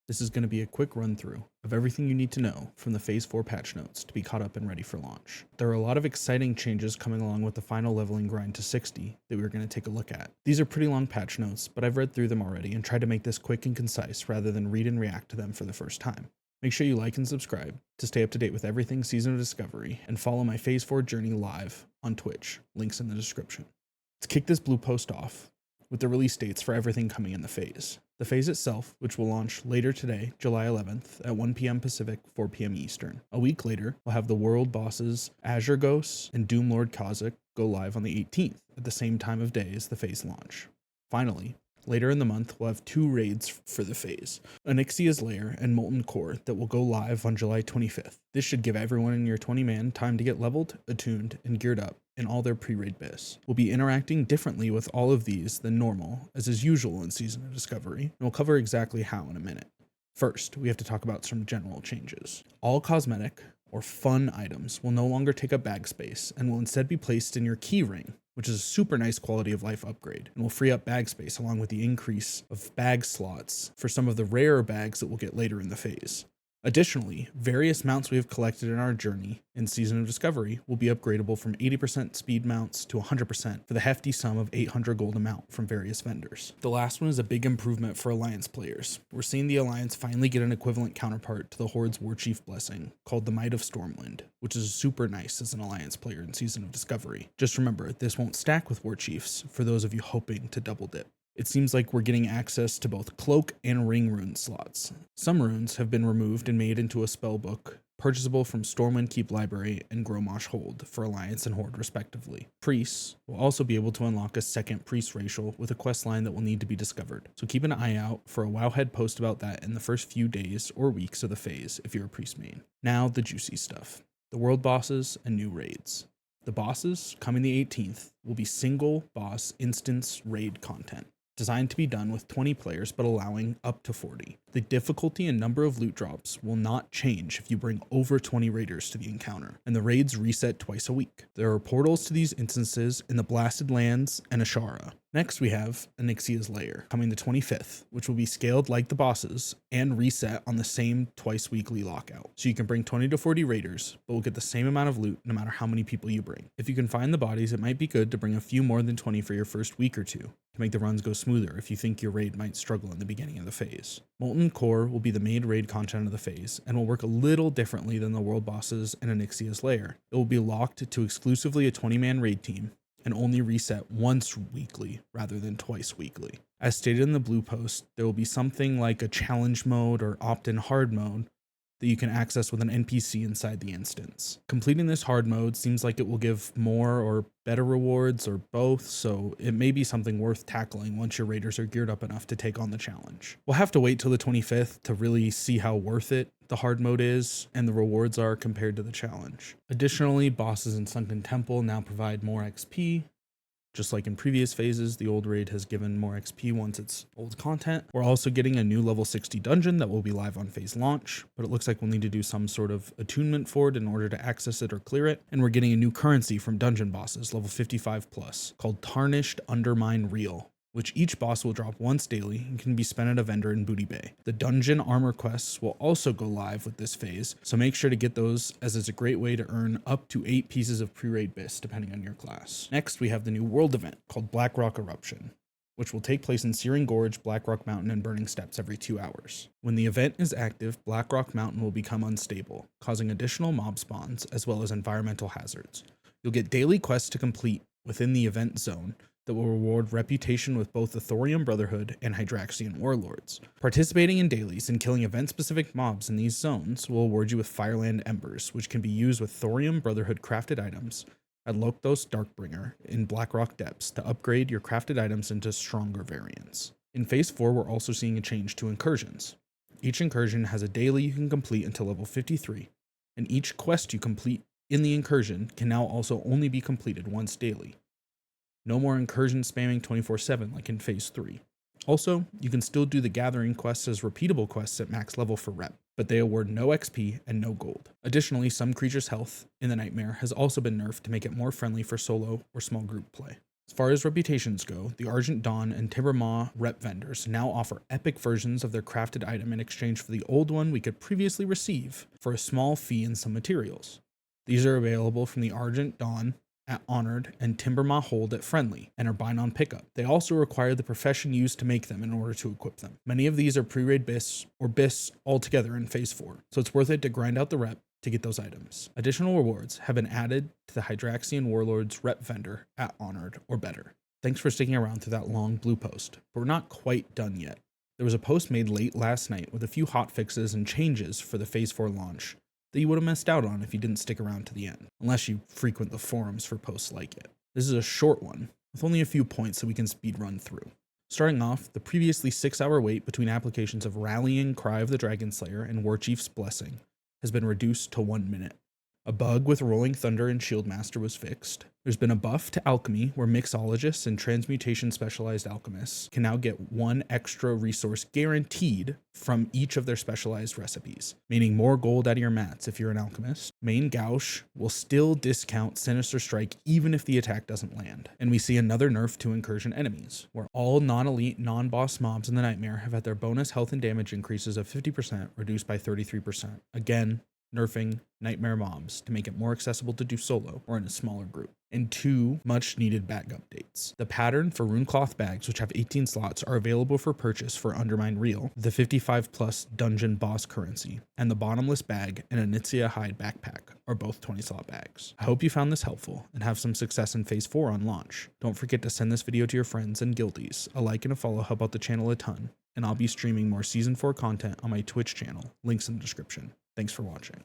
This is going to be a quick run through of everything you need to know from the Phase 4 patch notes to be caught up and ready for launch. There are a lot of exciting changes coming along with the final leveling grind to 60 that we're going to take a look at. These are pretty long patch notes, but I've read through them already and tried to make this quick and concise rather than read and react to them for the first time. Make sure you like and subscribe to stay up to date with everything Season of Discovery, and follow my Phase 4 journey live on Twitch, links in the description. Let's kick this blue post off with the release dates for everything coming in the phase. The phase itself, which will launch later today, July 11th at 1 p.m. Pacific, 4 p.m. Eastern. A week later, we'll have the world bosses Azure Ghosts and Doomlord Kha'Zix go live on the 18th at the same time of day as the phase launch. Finally, later in the month, we'll have 2 raids for the phase, Onyxia's Lair and Molten Core, that will go live on July 25th. This should give everyone in your 20-man time to get leveled, attuned, and geared up in all their pre-raid biss. We'll be interacting differently with all of these than normal, as is usual in Season of Discovery, and we'll cover exactly how in a minute. First, we have to talk about some general changes. All cosmetic or fun items will no longer take up bag space and will instead be placed in your key ring, which is a super nice quality of life upgrade, and will free up bag space along with the increase of bag slots for some of the rarer bags that we'll get later in the phase. Additionally, various mounts we have collected in our journey in Season of Discovery will be upgradable from 80% speed mounts to 100% for the hefty sum of 800 gold a mount from various vendors. The last one is a big improvement for Alliance players. We're seeing the Alliance finally get an equivalent counterpart to the Horde's Warchief blessing, called the Might of Stormwind, which is super nice as an Alliance player in Season of Discovery. Just remember, this won't stack with Warchiefs for those of you hoping to double dip. It seems like we're getting access to both cloak and ring rune slots. Some runes have been removed and made into a spellbook, purchasable from Stormwind Keep Library and Grommash Hold for Alliance and Horde respectively. Priests will also be able to unlock a second priest racial with a quest line that will need to be discovered, so keep an eye out for a Wowhead post about that in the first few days or weeks of the phase if you're a priest main. Now the juicy stuff. The world bosses and new raids. The bosses, coming the 18th, will be single boss instance raid content, designed to be done with 20 players but allowing up to 40. The difficulty and number of loot drops will not change if you bring over 20 raiders to the encounter, and the raids reset twice a week. There are portals to these instances in the Blasted Lands and Ashara. Next we have Onyxia's Lair, coming the 25th, which will be scaled like the bosses and reset on the same twice weekly lockout. So you can bring 20 to 40 raiders, but will get the same amount of loot no matter how many people you bring. If you can find the bodies, it might be good to bring a few more than 20 for your first week or two, to make the runs go smoother if you think your raid might struggle in the beginning of the phase. Molten Core will be the main raid content of the phase, and will work a little differently than the world bosses and Onyxia's Lair. It will be locked to exclusively a 20-man raid team, and only reset once weekly rather than twice weekly. As stated in the blue post, there will be something like a challenge mode or opt-in hard mode that you can access with an NPC inside the instance. Completing this hard mode seems like it will give more or better rewards or both, so it may be something worth tackling once your raiders are geared up enough to take on the challenge. We'll have to wait till the 25th to really see how worth it the hard mode is and the rewards are compared to the challenge. Additionally, bosses in Sunken Temple now provide more XP. Just like in previous phases, the old raid has given more XP once it's old content. We're also getting a new level 60 dungeon that will be live on phase launch, but it looks like we'll need to do some sort of attunement for it in order to access it or clear it. And we're getting a new currency from dungeon bosses, level 55 plus, called Tarnished Undermine Reel, which each boss will drop once daily and can be spent at a vendor in Booty Bay. The dungeon armor quests will also go live with this phase, so make sure to get those, as it's a great way to earn up to 8 pieces of pre-raid biss depending on your class. Next, we have the new world event called Blackrock Eruption, which will take place in Searing Gorge, Blackrock Mountain, and Burning Steppes every 2 hours. When the event is active, Blackrock Mountain will become unstable, causing additional mob spawns as well as environmental hazards. You'll get daily quests to complete within the event zone that will reward reputation with both the Thorium Brotherhood and Hydraxian Warlords. Participating in dailies and killing event-specific mobs in these zones will award you with Fireland Embers, which can be used with Thorium Brotherhood crafted items at Lokthos Darkbringer in Blackrock Depths to upgrade your crafted items into stronger variants. In Phase 4, we're also seeing a change to incursions. Each incursion has a daily you can complete until level 53, and each quest you complete in the incursion can now also only be completed once daily. No more incursion spamming 24/7 like in Phase 3. Also, you can still do the gathering quests as repeatable quests at max level for rep, but they award no XP and no gold. Additionally, some creatures' health in the Nightmare has also been nerfed to make it more friendly for solo or small group play. As far as reputations go, the Argent Dawn and Timbermaw rep vendors now offer epic versions of their crafted item in exchange for the old one we could previously receive for a small fee and some materials. These are available from the Argent Dawn at Honored and Timbermaw Hold at Friendly and are buy on pickup. They also require the profession used to make them in order to equip them. Many of these are pre-raid BIS or BIS altogether in Phase 4, so it's worth it to grind out the rep to get those items. Additional rewards have been added to the Hydraxian Warlord's rep vendor at Honored or better. Thanks for sticking around through that long blue post, but we're not quite done yet. There was a post made late last night with a few hotfixes and changes for the Phase 4 launch that you would have missed out on if you didn't stick around to the end, unless you frequent the forums for posts like it. This is a short one, with only a few points that we can speed run through. Starting off, the previously 6-hour wait between applications of Rallying Cry of the Dragon Slayer and Warchief's Blessing has been reduced to 1 minute. A bug with Rolling Thunder and Shieldmaster was fixed. There's been a buff to Alchemy where Mixologists and Transmutation Specialized Alchemists can now get 1 extra resource guaranteed from each of their specialized recipes, meaning more gold out of your mats if you're an alchemist. Main Gauche will still discount Sinister Strike even if the attack doesn't land. And we see another nerf to Incursion enemies, where all non-elite, non-boss mobs in the Nightmare have had their bonus health and damage increases of 50% reduced by 33%. Again, nerfing Nightmare mobs to make it more accessible to do solo or in a smaller group. And 2 much needed bag updates. The pattern for Runecloth bags, which have 18 slots, are available for purchase for Undermine Real, the 55 plus dungeon boss currency, and the Bottomless bag and Anitzia Hide backpack are both 20 slot bags. I hope you found this helpful and have some success in Phase 4 on launch. Don't forget to send this video to your friends and guildies. A like and a follow help out the channel a ton, and I'll be streaming more Season 4 content on my Twitch channel, links in the description. Thanks for watching.